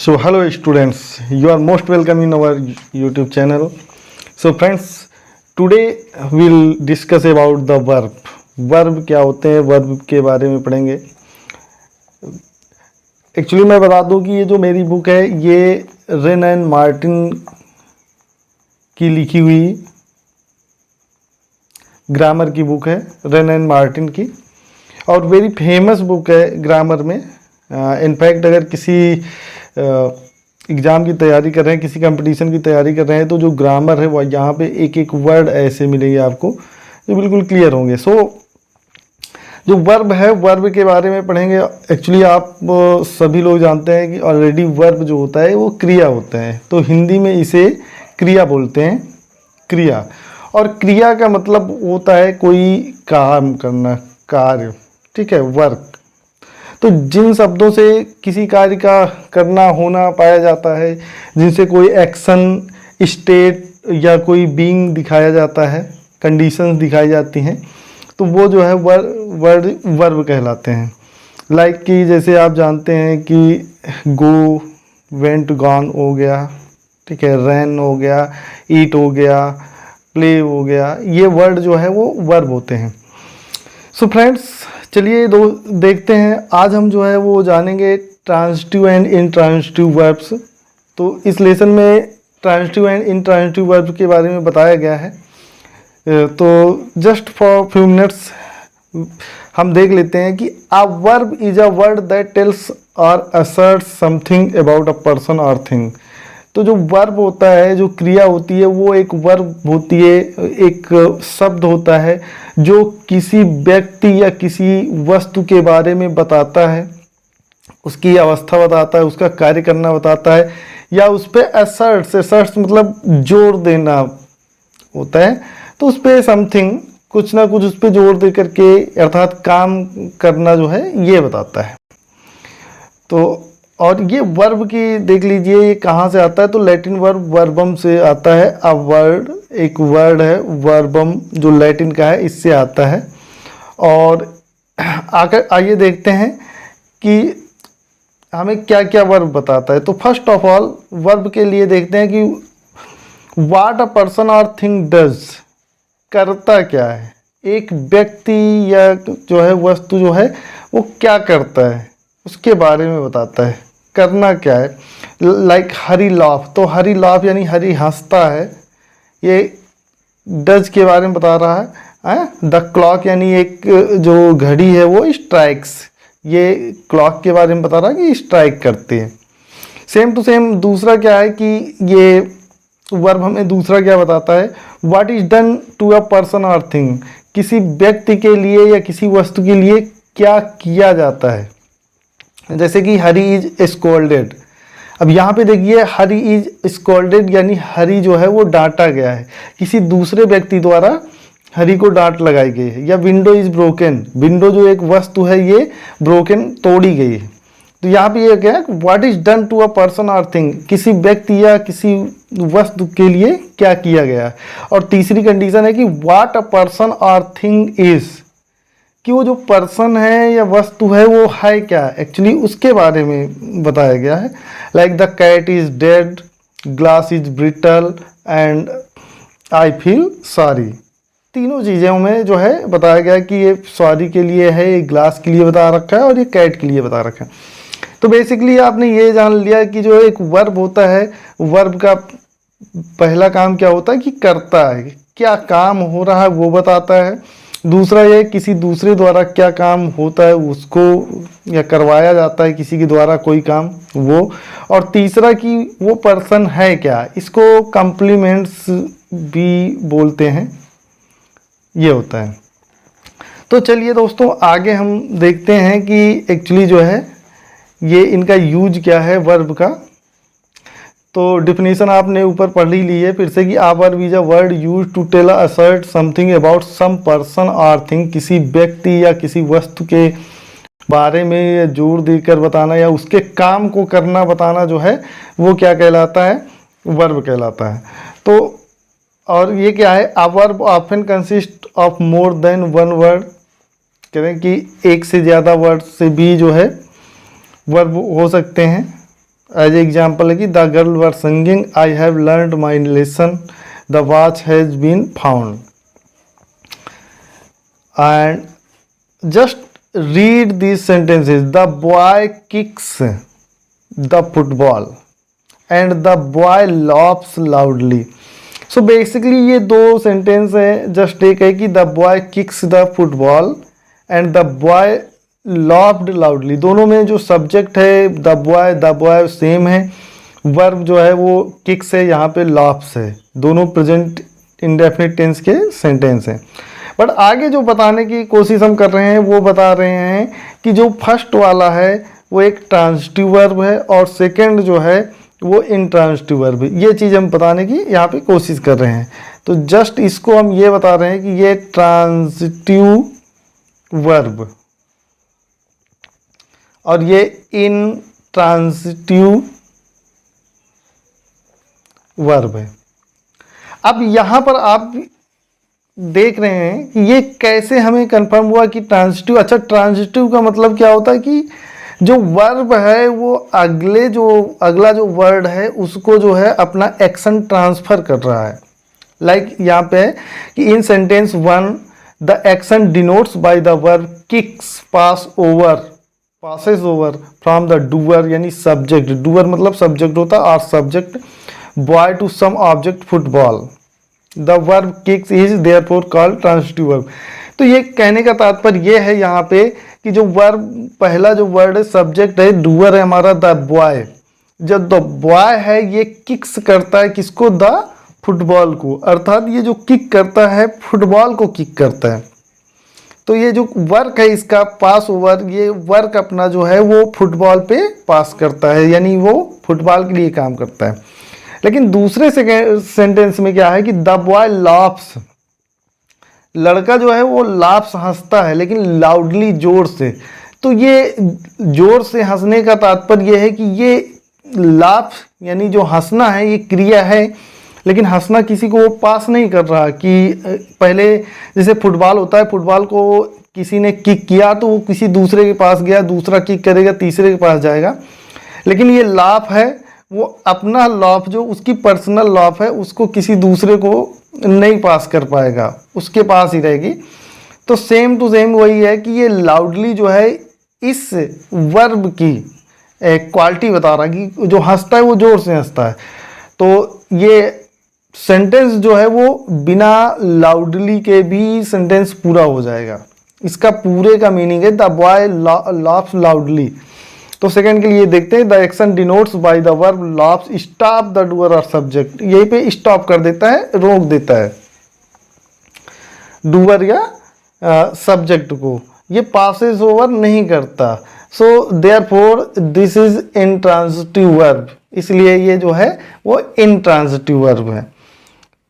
So hello students, you are most welcome in our YouTube channel. So friends, today we'll discuss about the verb. Verb क्या होते हैं, verb के बारे में पढ़ेंगे. एक्चुअली मैं बता दूं कि ये जो मेरी बुक है ये रेन एंड मार्टिन की लिखी हुई ग्रामर की बुक है, रेन एंड मार्टिन की, और वेरी फेमस बुक है ग्रामर में. इनफैक्ट अगर किसी एग्ज़ाम की तैयारी कर रहे हैं, किसी कंपटीशन की तैयारी कर रहे हैं, तो जो ग्रामर है वो यहाँ पे एक एक वर्ड ऐसे मिलेंगे आपको जो बिल्कुल क्लियर होंगे. सो जो वर्ब है, वर्ब के बारे में पढ़ेंगे. एक्चुअली आप सभी लोग जानते हैं कि ऑलरेडी वर्ब जो होता है वो क्रिया होता है, तो हिंदी में इसे क्रिया बोलते हैं, क्रिया. और क्रिया का मतलब होता है कोई काम करना, कार्य. ठीक है, वर्क. तो जिन शब्दों से किसी कार्य का करना होना पाया जाता है, जिनसे कोई एक्शन, स्टेट या कोई बीइंग दिखाया जाता है, कंडीशंस दिखाई जाती हैं, तो वो जो है वर्ब कहलाते हैं. लाइक कि जैसे आप जानते हैं कि गो, वेंट, गॉन हो गया. ठीक है, रन हो गया, ईट हो गया, प्ले हो गया. ये वर्ड जो है वो वर्ब होते हैं. सो फ्रेंड्स, चलिए देखते हैं. आज हम जो है वो जानेंगे ट्रांजिटिव एंड इंट्रांजिटिव वर्ब्स. तो इस लेसन में ट्रांजिटिव एंड इंट्रांजिटिव वर्ब्स के बारे में बताया गया है. तो जस्ट फॉर फ्यू मिनट्स हम देख लेते हैं कि a verb is a word that tells और asserts something about a person और थिंग. तो जो वर्ब होता है, जो क्रिया होती है, वो एक वर्ब होती है, एक शब्द होता है जो किसी व्यक्ति या किसी वस्तु के बारे में बताता है, उसकी अवस्था बताता है, उसका कार्य करना बताता है, या उस पर असर्ट्स मतलब जोर देना होता है. तो उस पर समथिंग, कुछ ना कुछ उस पर जोर दे करके, अर्थात काम करना जो है ये बताता है. तो और ये वर्ब की देख लीजिए ये कहाँ से आता है. तो लैटिन वर्ब वर्बम से आता है. अ वर्ड एक वर्ड है, वर्बम जो लैटिन का है इससे आता है. और आकर आइए देखते हैं कि हमें क्या क्या वर्ब बताता है. तो फर्स्ट ऑफ ऑल वर्ब के लिए देखते हैं कि व्हाट अ पर्सन और थिंग डज. करता क्या है, एक व्यक्ति या जो है वस्तु जो है वो क्या करता है उसके बारे में बताता है. करना क्या है. लाइक हरी लाफ, तो हरी लाफ यानी हरी हंसता है, ये डज के बारे में बता रहा है. द क्लॉक यानी एक जो घड़ी है वो स्ट्राइक्स, ये क्लॉक के बारे में बता रहा है कि स्ट्राइक करते हैं. सेम टू सेम दूसरा क्या है कि ये वर्ब हमें दूसरा क्या बताता है. What is done to a person और थिंग. किसी व्यक्ति के लिए या किसी वस्तु के लिए क्या किया जाता है. जैसे कि हरी इज स्कोल्डेड. अब यहाँ पे देखिए हरी इज स्कोल्डेड यानी हरी जो है वो डांटा गया है, किसी दूसरे व्यक्ति द्वारा हरी को डांट लगाई गई है. या विंडो इज ब्रोकन, विंडो जो एक वस्तु है ये ब्रोकन, तोड़ी गई है. तो यहाँ पे ये क्या है, what is done to a person और थिंग, किसी व्यक्ति या किसी वस्तु के लिए क्या किया गया है. और तीसरी कंडीशन है कि व्हाट अ पर्सन और थिंग इज, कि वो जो पर्सन है या वस्तु है वो है क्या, एक्चुअली उसके बारे में बताया गया है. Like the cat is dead, glass is brittle and I feel sorry. तीनों चीज़ों में जो है बताया गया कि ये सॉरी के लिए है, ये ग्लास के लिए बता रखा है, और ये कैट के लिए बता रखा है. तो बेसिकली आपने ये जान लिया कि जो एक वर्ब होता है, वर्ब का पहला काम क्या होता है कि करता है, क्या काम हो रहा है वो बताता है. दूसरा ये किसी दूसरे द्वारा क्या काम होता है उसको, या करवाया जाता है किसी के द्वारा कोई काम वो. और तीसरा कि वो पर्सन है क्या, इसको कॉम्प्लीमेंट्स भी बोलते हैं, ये होता है. तो चलिए दोस्तों आगे हम देखते हैं कि एक्चुअली जो है ये इनका यूज क्या है वर्ब का. तो डिफिनीशन आपने ऊपर पढ़ ही ली है फिर से कि a verb is a word use to tell assert something about some person और थिंग. किसी व्यक्ति या किसी वस्तु के बारे में जोर देकर बताना या उसके काम को करना बताना जो है वो क्या कहलाता है, वर्ब कहलाता है. तो और ये क्या है, a verb often consist of more than one word. कह रहे हैं कि एक से ज़्यादा वर्ड से भी जो है वर्ब हो सकते हैं. एज एग्जाम्पल है कि the girl were singing, I have learned my lesson, the watch has been found. And just read these sentences, the boy kicks the football and the boy laughs loudly. So basically ये दो sentence है, जस्ट एक है कि the boy kicks the football and the boy laughed loudly. दोनों में जो सब्जेक्ट है द बॉय सेम है, वर्ब जो है वो किक्स है, यहाँ पे लॉफ्स है, दोनों प्रेजेंट इंडेफिनिट टेंस के सेंटेंस हैं। बट आगे जो बताने की कोशिश हम कर रहे हैं वो बता रहे हैं कि जो फर्स्ट वाला है वो एक ट्रांजिटिव वर्ब है और सेकंड जो है वो इंट्रांजिटिव वर्ब है। ये चीज़ हम बताने की यहाँ पे कोशिश कर रहे हैं। तो जस्ट इसको हम ये बता रहे हैं कि ये ट्रांजिटिव वर्ब और ये इंट्रांजिटिव वर्ब है। अब यहाँ पर आप देख रहे हैं कि ये कैसे हमें कंफर्म हुआ कि ट्रांजिटिव। अच्छा, ट्रांजिटिव का मतलब क्या होता है कि जो वर्ब है वो अगला जो वर्ड है उसको जो है अपना एक्शन ट्रांसफर कर रहा है। लाइक यहाँ पे है कि in sentence 1 the action denotes by the verb kicks passes over from the doer, यानी सब्जेक्ट, डूअर मतलब सब्जेक्ट होता है और subject boy to some object football, the verb kicks is therefore called transitive verb. तो ये कहने का तात्पर्य ये है यहाँ पे कि जो वर्ब, पहला जो वर्ड है सब्जेक्ट है, डूअर है हमारा द बॉय, जब द बॉय है ये किक्स करता है किसको, द फुटबॉल को, अर्थात ये जो किक करता है फुटबॉल को किक करता है। तो ये जो वर्क है इसका पास ओवर, ये वर्क अपना जो है वो फुटबॉल पे पास करता है, यानी वो फुटबॉल के लिए काम करता है। लेकिन दूसरे सेंटेंस में क्या है कि द बॉय लाफ्स, लड़का जो है वो लाफ्स हंसता है, लेकिन लाउडली, जोर से। तो ये जोर से हंसने का तात्पर्य ये है कि ये लाफ यानी जो हंसना है ये क्रिया है, लेकिन हंसना किसी को पास नहीं कर रहा। कि पहले जैसे फुटबॉल होता है, फुटबॉल को किसी ने किक किया तो वो किसी दूसरे के पास गया, दूसरा किक करेगा, तीसरे के पास जाएगा। लेकिन ये लाफ है वो अपना लॉफ, जो उसकी पर्सनल लॉफ है, उसको किसी दूसरे को नहीं पास कर पाएगा, उसके पास ही रहेगी। तो सेम टू सेम वही है कि ये लाउडली जो है इस वर्ब की क्वालिटी बता रहा है कि जो हंसता है वो जोर से हंसता है। तो ये सेंटेंस जो है वो बिना लाउडली के भी सेंटेंस पूरा हो जाएगा। इसका पूरे का मीनिंग है द बॉय लाफ्स लाउडली। तो सेकंड के लिए देखते हैं, the action denotes by the verb laughs stop the doer और सब्जेक्ट। यहीं पे स्टॉप कर देता है, रोक देता है डूअर या सब्जेक्ट को, ये पासेस ओवर नहीं करता। So therefore this is intransitive verb, इसलिए ये जो है वो इंट्रांजिटिव वर्ब है।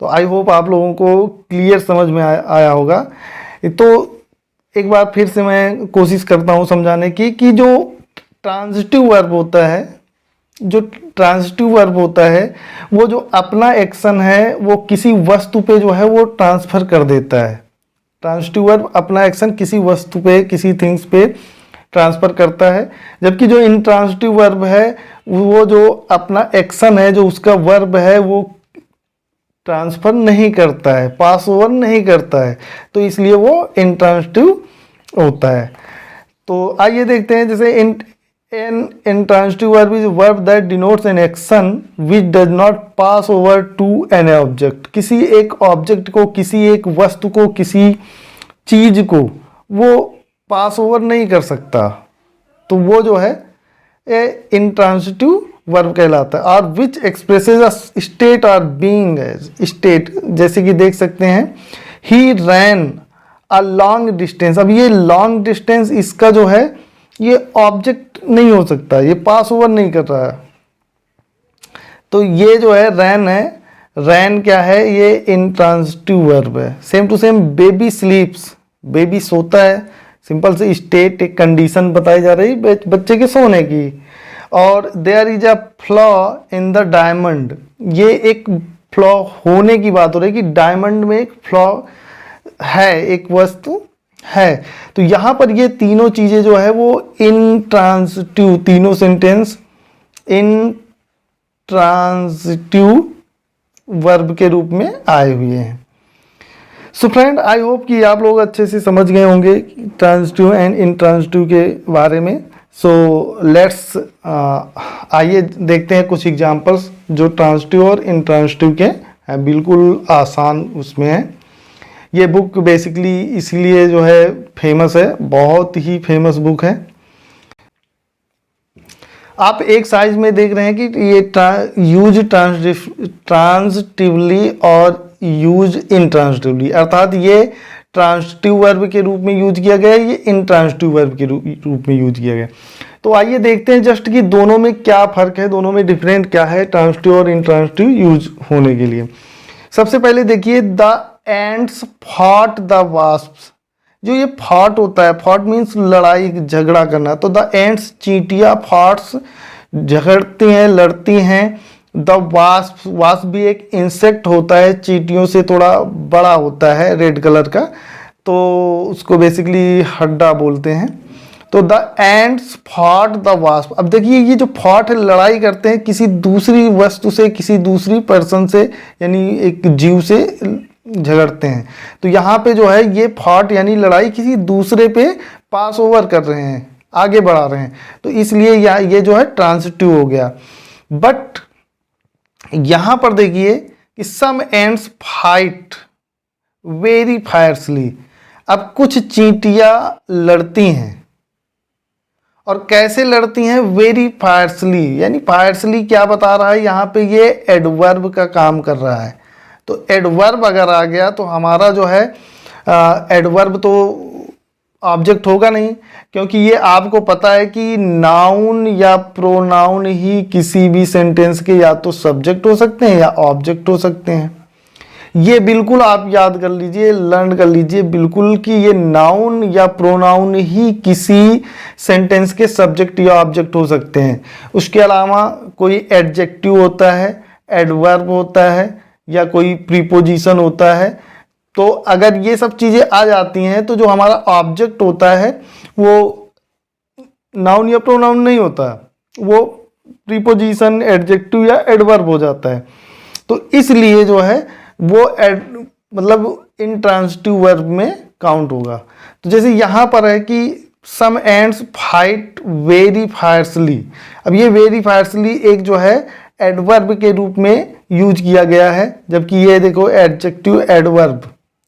तो आई होप आप लोगों को क्लियर समझ में आया होगा। तो एक बार फिर से मैं कोशिश करता हूँ समझाने की कि जो ट्रांजिटिव वर्ब होता है, वो जो अपना एक्शन है वो किसी वस्तु पे जो है वो ट्रांसफर कर देता है। ट्रांजिटिव वर्ब अपना एक्शन किसी वस्तु पे, किसी थिंग्स पे ट्रांसफर करता है, जबकि जो इंट्रांजिटिव वर्ब है वो जो अपना एक्शन है, जो उसका वर्ब है, वो ट्रांसफर नहीं करता है, पास ओवर नहीं करता है, तो इसलिए वो इंट्रांजिटिव होता है। तो आइए देखते हैं, जैसे intransitive verb is a verb that denotes an action which does not pass over to an object। किसी एक ऑब्जेक्ट को, किसी एक वस्तु को, किसी चीज को वो पास ओवर नहीं कर सकता, तो वो जो है इंट्रांजिटिव वर्ब कहलाता है। और विच एक्सप्रेसेस अ स्टेट और बीइंग एज स्टेट, जैसे कि देख सकते हैं ही रैन अ लॉन्ग डिस्टेंस। अब ये लॉन्ग डिस्टेंस इसका जो है ये ऑब्जेक्ट नहीं हो सकता, ये पास ओवर नहीं कर रहा है। तो ये जो है रैन क्या है, ये इंट्रांजिटिव वर्ब है। Same to same baby sleeps, baby सोता है, सिंपल से स्टेट, एक कंडीशन बताई जा रही बच्चे के सोने की। और there is a flaw in the diamond, ये एक फ्लॉ होने की बात हो रही है कि डायमंड में एक फ्लॉ है, एक वस्तु है। तो यहाँ पर ये तीनों चीज़ें जो है वो इंट्रांजिटिव, तीनों सेंटेंस इंट्रांजिटिव वर्ब के रूप में आए हुए हैं। सो फ्रेंड, आई होप कि आप लोग अच्छे से समझ गए होंगे ट्रांजिटिव एंड इंट्रांजिटिव के बारे में। सो लेट्स आइए देखते हैं कुछ एग्जांपल्स जो ट्रांजिटिव और इंट्रांजिटिव के हैं, बिल्कुल आसान उसमें है। ये बुक बेसिकली इसलिए जो है फेमस है, बहुत ही फेमस बुक है। आप एक साइज में देख रहे हैं कि ये यूज ट्रांजिटिवली और यूज इंट्रांजिटिवली, अर्थात ये ट्रांजिटिव वर्ब के रूप में यूज किया गया, ये इंट्रांजिटिव वर्ब के रूप में यूज किया गया। तो आइए देखते हैं जस्ट कि दोनों में क्या फर्क है, दोनों में डिफरेंट क्या है ट्रांजिटिव और इंट्रांजिटिव यूज होने के लिए। सबसे पहले देखिए, the ends fought the wasps. जो ये फॉट होता है, फॉट मीन्स लड़ाई झगड़ा करना, तो द एंड्स चींटियां, फॉट्स झगड़ती हैं, लड़ती हैं। द वास्प, वास्प भी एक इंसेक्ट होता है, चींटियों से थोड़ा बड़ा होता है, रेड कलर का, तो उसको बेसिकली हड्डा बोलते हैं। तो the ends fought the wasp. अब देखिए ये जो फॉट है, लड़ाई करते हैं किसी दूसरी वस्तु से, किसी दूसरी पर्सन से, यानी एक जीव से झगड़ते हैं। तो यहाँ पे जो है ये फॉट यानी लड़ाई किसी दूसरे पे पास ओवर कर रहे हैं, आगे बढ़ा रहे हैं, तो इसलिए ये जो है ट्रांजिटिव हो गया। बट यहाँ पर देखिए कि सम एंड्स फाइट वेरी फायरसली। अब कुछ चींटियां लड़ती हैं, और कैसे लड़ती हैं? वेरी फायरसली, यानी फायरसली क्या बता रहा है यहाँ पे, ये एडवर्ब का काम कर रहा है। तो एडवर्ब अगर आ गया तो हमारा जो है एडवर्ब तो ऑब्जेक्ट होगा नहीं, क्योंकि ये आपको पता है कि नाउन या प्रोनाउन ही किसी भी सेंटेंस के या तो सब्जेक्ट हो सकते हैं या ऑब्जेक्ट हो सकते हैं। ये बिल्कुल आप याद कर लीजिए, लर्न कर लीजिए बिल्कुल कि ये नाउन या प्रोनाउन ही किसी सेंटेंस के सब्जेक्ट या ऑब्जेक्ट हो सकते हैं। उसके अलावा कोई एडजेक्टिव होता है, एडवर्ब होता है, या कोई प्रीपोजिशन होता है। तो अगर ये सब चीज़ें आ जाती हैं तो जो हमारा ऑब्जेक्ट होता है वो नाउन या प्रोनाउन नहीं होता, वो प्रीपोजिशन, एडजेक्टिव या एडवर्ब हो जाता है। तो इसलिए जो है वो मतलब इंट्रांजिटिव वर्ब में काउंट होगा। तो जैसे यहाँ पर है कि सम एंड्स फाइट वेरी फायरसली। अब ये वेरी फायरसली एक जो है एडवर्ब के रूप में यूज किया गया है, जबकि ये देखो एडजेक्टिव एडवर्ब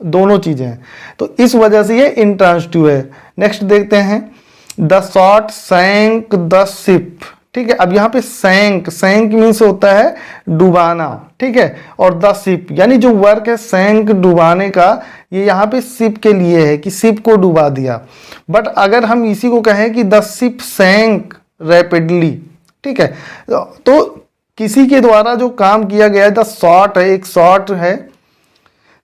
दोनों चीजें हैं, तो इस वजह से ये इंट्रांजिटिव है। नेक्स्ट देखते हैं, द शॉट सैंक द शिप। ठीक है, अब यहाँ पे सैंक, सैंक मीन्स होता है डुबाना, ठीक है, और द शिप यानी जो वर्क है सैंक डुबाने का, ये यहाँ पे शिप के लिए है कि शिप को डुबा दिया। बट अगर हम इसी को कहें कि द शिप सैंक रैपिडली, ठीक है, तो किसी के द्वारा जो काम किया गया है, द शॉट है, एक शॉट है,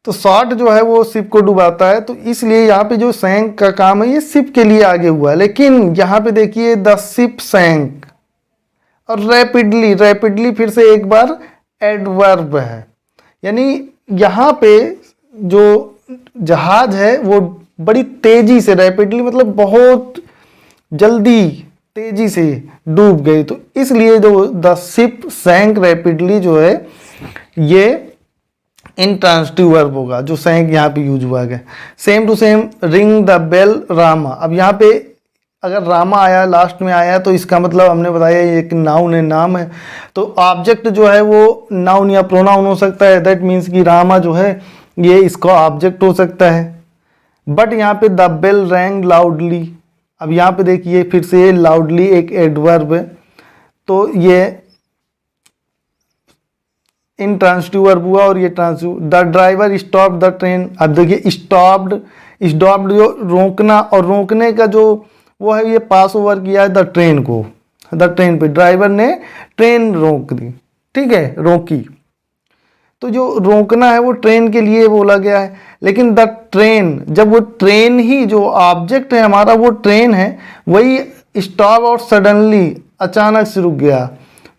तो शॉट जो है वो शिप को डुबाता है, तो इसलिए यहाँ पे जो सैंक का काम है ये शिप के लिए आगे हुआ है। लेकिन यहाँ पे देखिए द शिप सैंक, और रैपिडली, रैपिडली फिर से एक बार एडवर्ब है, यानी यहाँ पे जो जहाज है वो बड़ी तेजी से, रैपिडली मतलब बहुत जल्दी, तेजी से डूब गई, तो इसलिए जो द शिप सैंक रैपिडली जो है ये इंट्रांजिटिव वर्ब होगा, जो सैंक यहाँ पे यूज हुआ है। Same to same, ring the bell Rama. अब यहाँ पे अगर रामा आया, लास्ट में आया, तो इसका मतलब हमने बताया ये एक नाउन है, नाम है, तो ऑब्जेक्ट जो है वो नाउन या प्रोनाउन हो सकता है। दैट मीन्स कि रामा जो है ये इसका ऑब्जेक्ट हो सकता है। बट यहाँ पे द बेल रैंग लाउडली, अब यहाँ पे देखिए फिर से लाउडली एक एडवर्ब है, तो ये इंट्रांजिटिव वर्ब हुआ, और ये transitive. The driver stop the train. अब देखिए स्टॉप्ड, स्टॉप्ड जो रोकना, और रोकने का जो वो है, ये पास ओवर किया है द ट्रेन को, द ट्रेन पे ड्राइवर ने ट्रेन रोक दी, ठीक है, रोकी। तो जो रोकना है वो ट्रेन के लिए बोला गया है। लेकिन द ट्रेन, जब वो ट्रेन ही जो ऑब्जेक्ट है हमारा वो ट्रेन है, वही स्टॉप और सडनली अचानक से रुक गया,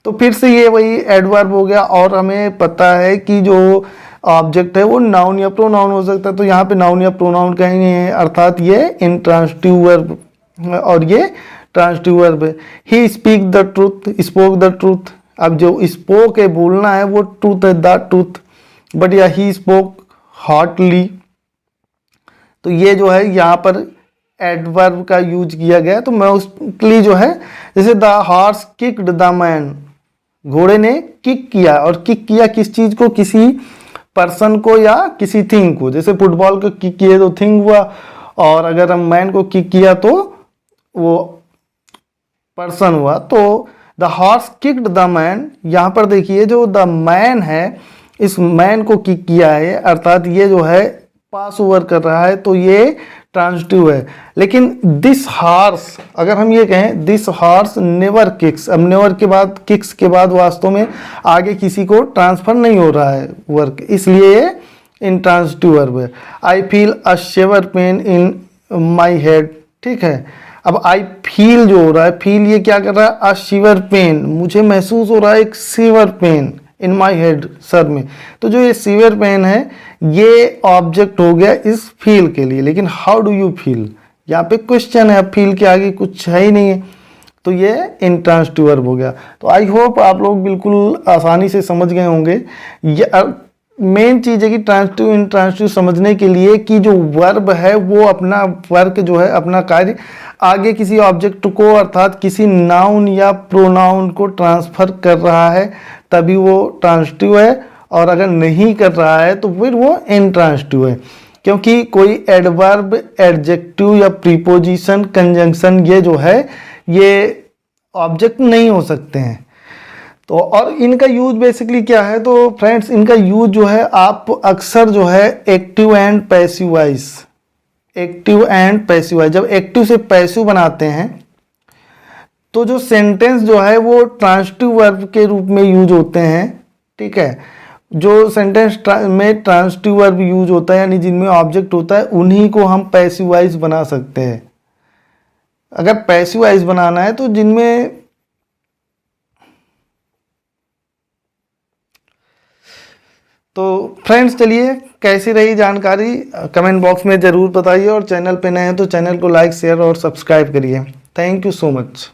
तो फिर से ये वही एडवर्ब हो गया। और हमें पता है कि जो ऑब्जेक्ट है वो नाउन या प्रोनाउन हो सकता है, तो यहाँ पे नाउन या प्रोनाउन कहीं नहीं है, अर्थात ये इंट्रांजिटिव वर्ब और ये ट्रांजिटिव वर्ब है। He speak the truth, spoke the truth. अब जो स्पोक है बोलना है वो ट्रूथ है, द ट्रूथ, बट या ही स्पोक हॉटली, तो ये जो है यहाँ पर एडवर्ब का यूज किया गया। तो मोस्टली जो है जैसे the horse kicked the man, घोड़े ने किक किया, और किक किया किस चीज को, किसी पर्सन को या किसी थिंग को। जैसे फुटबॉल को किक किए तो थिंग हुआ, और अगर हम मैन को किक किया तो वो पर्सन हुआ। तो the horse kicked the man, यहाँ पर देखिए जो द मैन है, इस मैन को किक किया है, अर्थात ये जो है पास ओवर कर रहा है, तो ये ट्रांजिटिव है। लेकिन दिस हॉर्स, अगर हम ये कहें दिस हॉर्स नेवर किक्स, अब नेवर के बाद, किक्स के बाद वास्तव में आगे किसी को ट्रांसफर नहीं हो रहा है वर्क, इसलिए ये इंट्रांजिटिव वर्ब है। I feel a shiver pain in my head, ठीक है। अब आई फील जो हो रहा है, फील ये क्या कर रहा है, अ शिवर पेन, मुझे महसूस हो रहा है एक shiver pain in my head, सर में। तो जो ये सीवियर पेन है ये ऑब्जेक्ट हो गया इस फील के लिए। लेकिन हाउ डू यू फील, यहाँ पे क्वेश्चन है, फील के आगे कुछ है ही नहीं है, तो ये इंट्रांजिटिव वर्ब हो गया। तो आई होप आप लोग बिल्कुल आसानी से समझ गए होंगे। ये मेन चीज़ है कि ट्रांजिटिव इंट्रांजिटिव समझने के लिए कि जो वर्ब है वो अपना वर्क जो है, अपना कार्य आगे किसी ऑब्जेक्ट को, अर्थात किसी नाउन या प्रोनाउन को ट्रांसफर कर रहा है, तभी वो ट्रांजिटिव है, और अगर नहीं कर रहा है तो फिर वो इंट्रांजिटिव है। क्योंकि कोई एडवर्ब, एडजेक्टिव या प्रीपोजिशन, कंजंक्शन, ये जो है ये ऑब्जेक्ट नहीं हो सकते हैं। तो और इनका यूज बेसिकली क्या है, तो फ्रेंड्स इनका यूज जो है आप अक्सर जो है active and passive voice, active and passive voice, जब एक्टिव से पैसिव बनाते हैं तो जो सेंटेंस जो है वो ट्रांजिटिव वर्ब के रूप में यूज होते हैं, ठीक है। जो सेंटेंस में ट्रांजिटिव वर्ब यूज होता है, यानी जिनमें ऑब्जेक्ट होता है, उन्हीं को हम पैसिव वॉइस बना सकते हैं। अगर पैसिव वॉइस बनाना है तो जिनमें तो फ्रेंड्स चलिए कैसी रही जानकारी कमेंट बॉक्स में ज़रूर बताइए, और चैनल पे नए हैं तो चैनल को लाइक, शेयर और सब्सक्राइब करिए। Thank you so much.